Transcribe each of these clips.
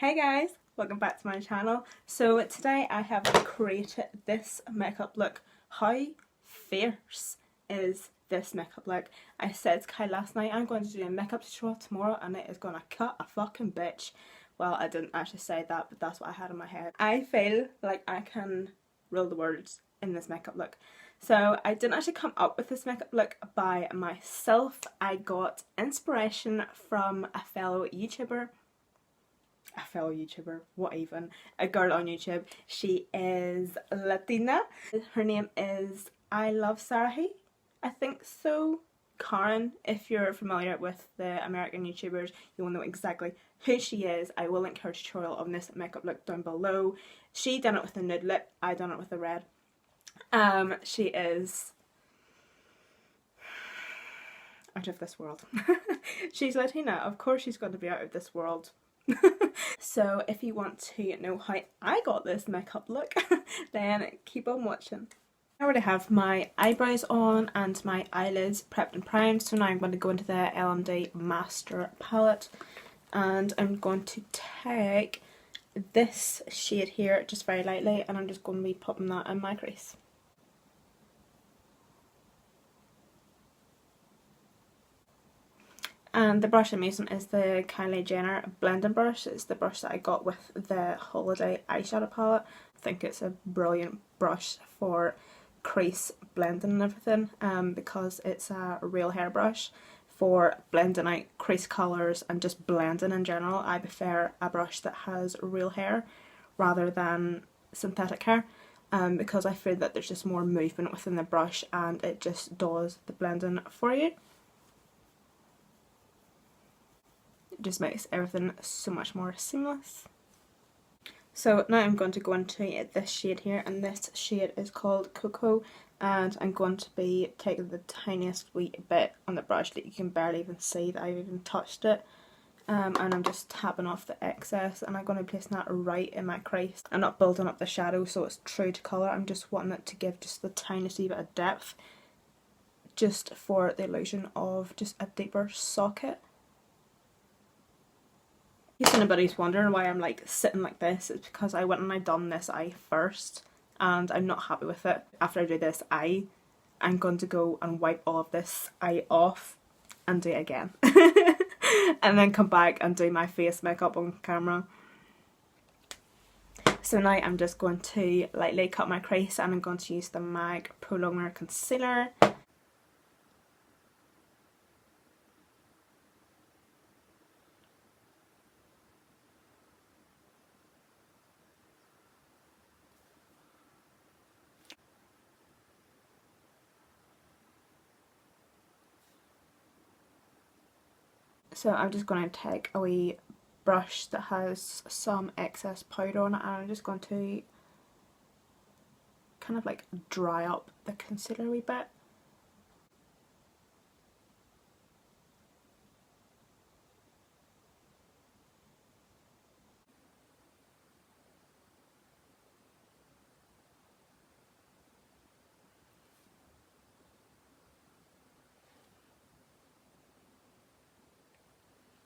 Hey guys, welcome back to my channel. So today I have created this makeup look. How fierce is this makeup look? I said to Kai last night I'm going to do a makeup tutorial tomorrow and it is going to cut a fucking bitch. Well, I didn't actually say that, but that's what I had in my head. I feel like I can rule the world in this makeup look. So I didn't actually come up with this makeup look by myself. I got inspiration from a fellow YouTuber, what even, a girl on YouTube. She is Latina. Her name is I Love Sarahi, I think so. Karen, if you're familiar with the American YouTubers, you will know exactly who she is. I will link her tutorial on this makeup look down below. She done it with a nude lip, I done it with a red. She is out of this world. She's Latina, of course she's going to be out of this world. So if you want to know how I got this makeup look, then keep on watching. I already have my eyebrows on and my eyelids prepped and primed, so now I'm going to go into the LMD Master palette and I'm going to take this shade here just very lightly and I'm just going to be popping that in my crease. And the brush I'm using is the Kylie Jenner blending brush. It's the brush that I got with the holiday eyeshadow palette. I think it's a brilliant brush for crease blending and everything, because it's a real hairbrush for blending out crease colours and just blending in general. I prefer a brush that has real hair rather than synthetic hair, because I feel that there's just more movement within the brush and it just does the blending for you. Just makes everything so much more seamless. So now I'm going to go into this shade here, and this shade is called Cocoa, and I'm going to be taking the tiniest wee bit on the brush that you can barely even see that I've even touched it, and I'm just tapping off the excess and I'm going to place that right in my crease. I'm not building up the shadow so it's true to colour, I'm just wanting it to give just the tiniest wee bit of depth, just for the illusion of just a deeper socket. If anybody's wondering why I'm like sitting like this, it's because I went and I done this eye first and I'm not happy with it. After I do this eye, I'm going to go and wipe all of this eye off and do it again. And then come back and do my face makeup on camera. So now I'm just going to lightly cut my crease and I'm going to use the MAC Prolonger Concealer. So I'm just going to take a wee brush that has some excess powder on it and I'm just going to kind of like dry up the concealer a wee bit.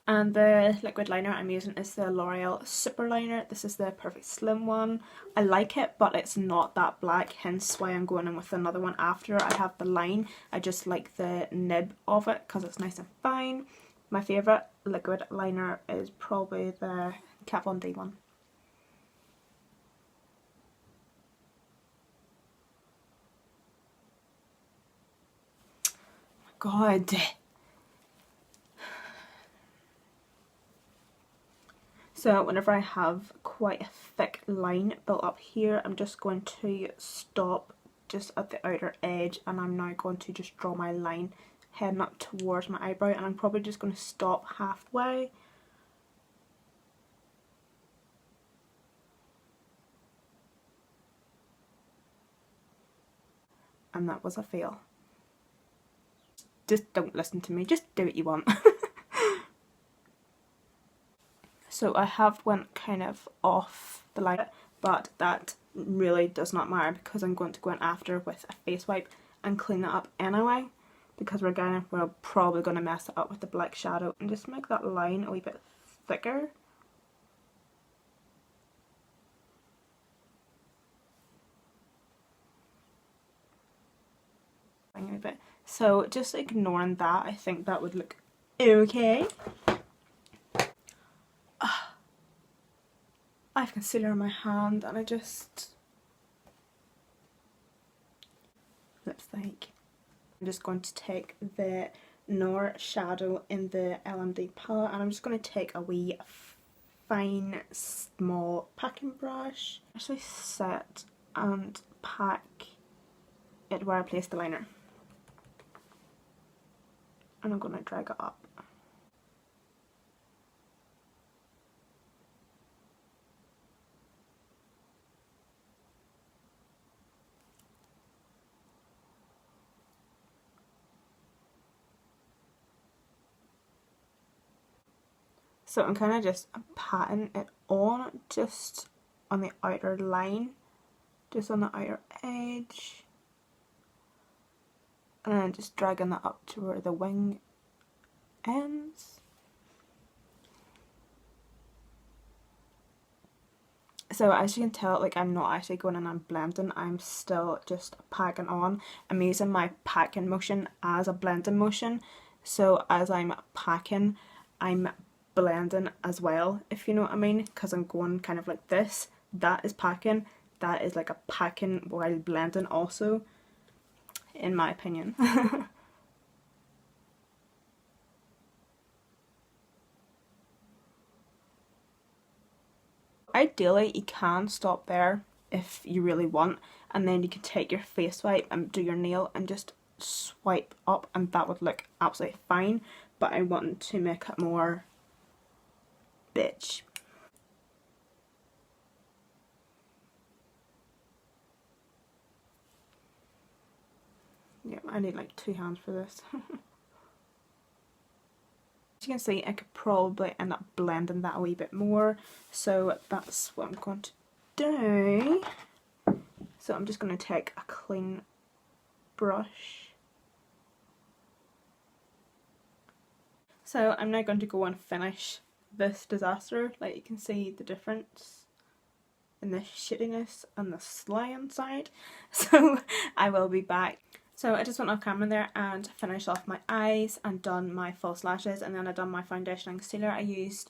And the liquid liner I'm using is the L'Oreal Super Liner. This is the Perfect Slim one. I like it, but it's not that black, hence why I'm going in with another one after I have the line. I just like the nib of it because it's nice and fine. My favourite liquid liner is probably the Kat Von D one. God. So whenever I have quite a thick line built up here, I'm just going to stop just at the outer edge and I'm now going to just draw my line heading up towards my eyebrow, and I'm probably just going to stop halfway. And that was a fail. Just don't listen to me, just do what you want. So I have went kind of off the line, but that really does not matter because I'm going to go in after with a face wipe and clean that up anyway, because we're probably going to mess it up with the black shadow and just make that line a wee bit thicker. a bit. So just ignoring that, I think that would look okay. I have concealer in my hand and I just lipstick. I'm just going to take the Nor shadow in the LMD palette and I'm just going to take a wee fine small packing brush. Actually set and pack it where I placed the liner. And I'm going to drag it up. So I'm kind of just patting it on, just on the outer line, just on the outer edge. And then just dragging that up to where the wing ends. So as you can tell, like I'm not actually going in and blending, I'm still just packing on. I'm using my packing motion as a blending motion. So as I'm packing, I'm blending as well, if you know what I mean, because I'm going kind of like this. That is packing, that is like a packing while blending also, in my opinion. Ideally you can stop there if you really want, and then you can take your face wipe and do your nail and just swipe up and that would look absolutely fine, but I want to make it more bitch. Yeah, I need like 2 hands for this. As you can see, I could probably end up blending that a wee bit more, so that's what I'm going to do. So I'm just going to take a clean brush. So I'm now going to go and finish this disaster. Like you can see the difference in the shittiness and the slime side. So I will be back. So I just went off camera there and finished off my eyes and done my false lashes, and then I done my foundation and concealer. I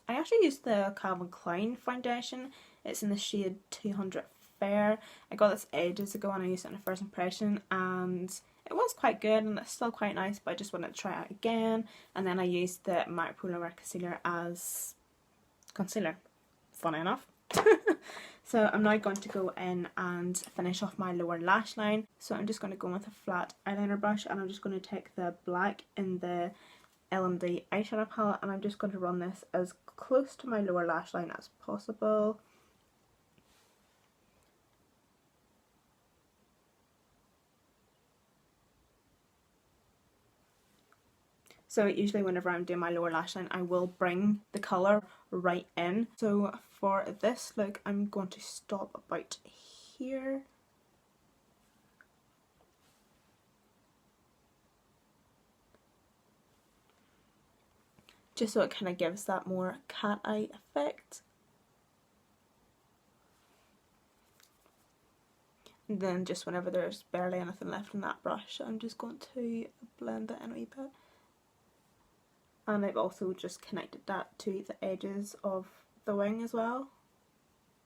actually used the Calvin Klein foundation. It's in the shade 200 Fair. I got this ages ago and I used it in a first impression and it was quite good and it's still quite nice, but I just wanted to try it out again. And then I used the MAC Polar Wear Concealer as concealer. Funny enough. So I'm now going to go in and finish off my lower lash line. So I'm just going to go with a flat eyeliner brush and I'm just going to take the black in the LMD eyeshadow palette and I'm just going to run this as close to my lower lash line as possible. So usually whenever I'm doing my lower lash line, I will bring the colour right in. So for this look, I'm going to stop about here. Just so it kind of gives that more cat eye effect. And then just whenever there's barely anything left in that brush, I'm just going to blend it in a wee bit. And I've also just connected that to the edges of the wing as well.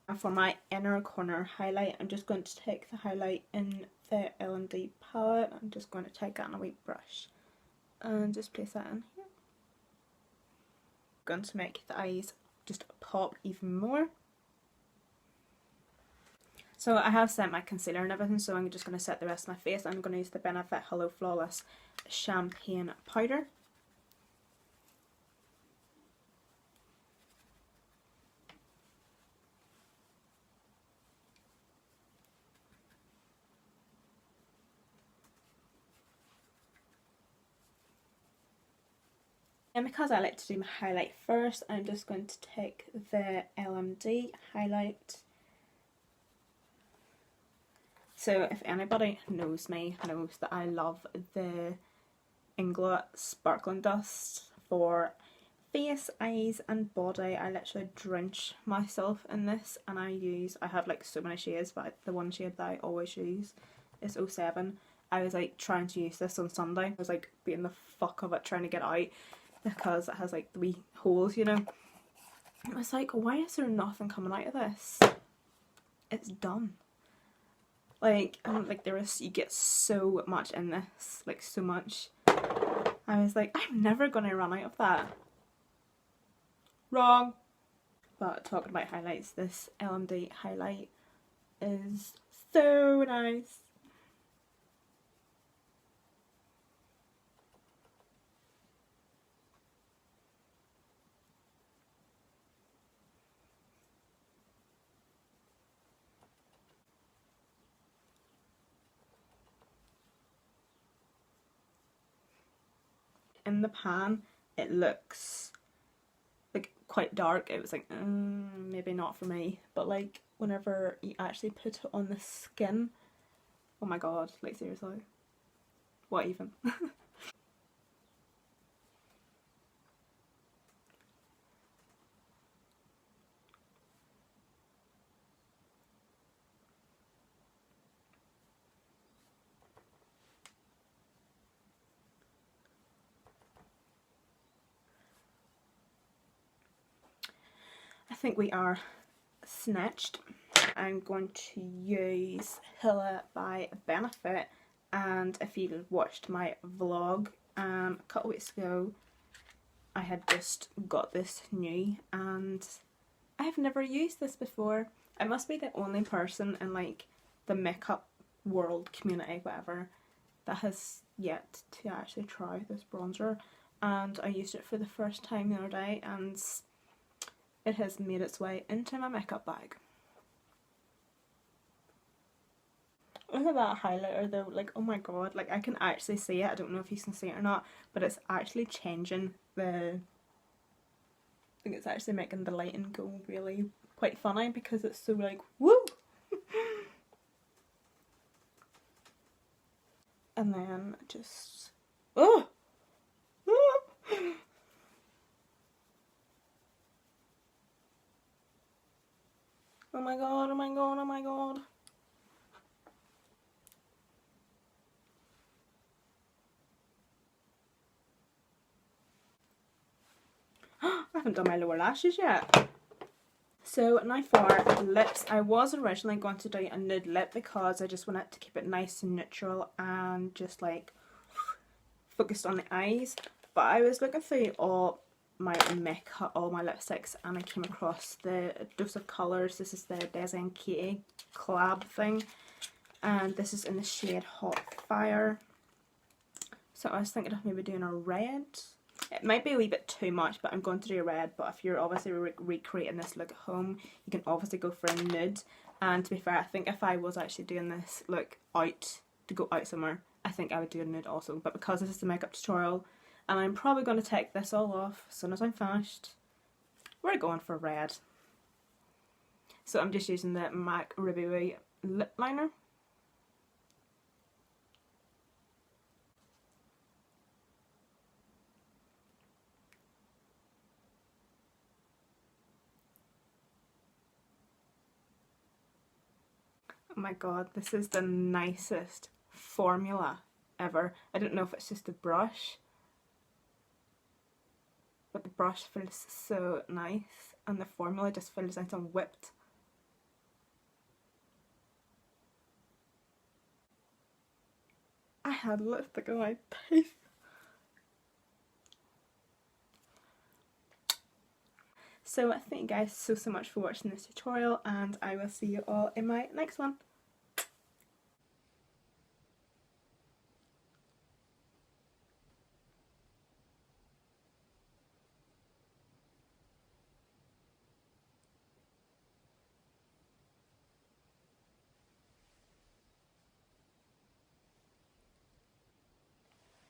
And for my inner corner highlight, I'm just going to take the highlight in the LMD palette. I'm just going to take that on a wee brush and just place that in here. I'm going to make the eyes just pop even more. So I have set my concealer and everything, so I'm just going to set the rest of my face. I'm going to use the Benefit Hello Flawless Champagne Powder. And because I like to do my highlight first, I'm just going to take the LMD highlight. So if anybody knows me, knows that I love the Inglot Sparkling Dust for face, eyes and body. I literally drench myself in this and I have like so many shades, but the one shade that I always use is 07. I was like trying to use this on Sunday. I was like beating the fuck of it trying to get out because it has like the wee holes, you know. I was like, why is there nothing coming out of this? It's done. Like, like there is, you get so much in this, like so much. I was like, I'm never gonna run out of that. Wrong. But talking about highlights, this LMD highlight is so nice. In the pan, it looks like quite dark. It was like, maybe not for me. But like, whenever you actually put it on the skin, oh my god, like seriously. What even? I think we are snatched. I'm going to use Hilla by Benefit, and if you watched my vlog a couple weeks ago, I had just got this new and I have never used this before. I must be the only person in like the makeup world, community, whatever, that has yet to actually try this bronzer, and I used it for the first time the other day and it has made its way into my makeup bag. Look at that highlighter though, like oh my god, like I can actually see it. I don't know if you can see it or not, but it's actually changing the, I think it's actually making the lighting go really quite funny because it's so like woo. And then just oh, oh my god, oh my god, oh my god. I haven't done my lower lashes yet. So now for lips. I was originally going to do a nude lip because I just wanted to keep it nice and neutral and just like focused on the eyes. But I was looking through all my makeup, all my lipsticks, and I came across the Dose of Colours. This is the Desi and Katie collab thing, and this is in the shade Hot Fire. So I was thinking of maybe doing a red. It might be a wee bit too much, but I'm going to do a red. But if you're obviously recreating this look at home, you can obviously go for a nude. And to be fair, I think if I was actually doing this look out, to go out somewhere, I think I would do a nude also. But because this is a makeup tutorial, and I'm probably going to take this all off as soon as I'm finished, we're going for red. So I'm just using the MAC Ruby Woo lip liner. Oh my god, this is the nicest formula ever. I don't know if it's just the brush, but the brush feels so nice and the formula just feels nice and whipped. I had lipstick on my teeth. So thank you guys so much for watching this tutorial, and I will see you all in my next one.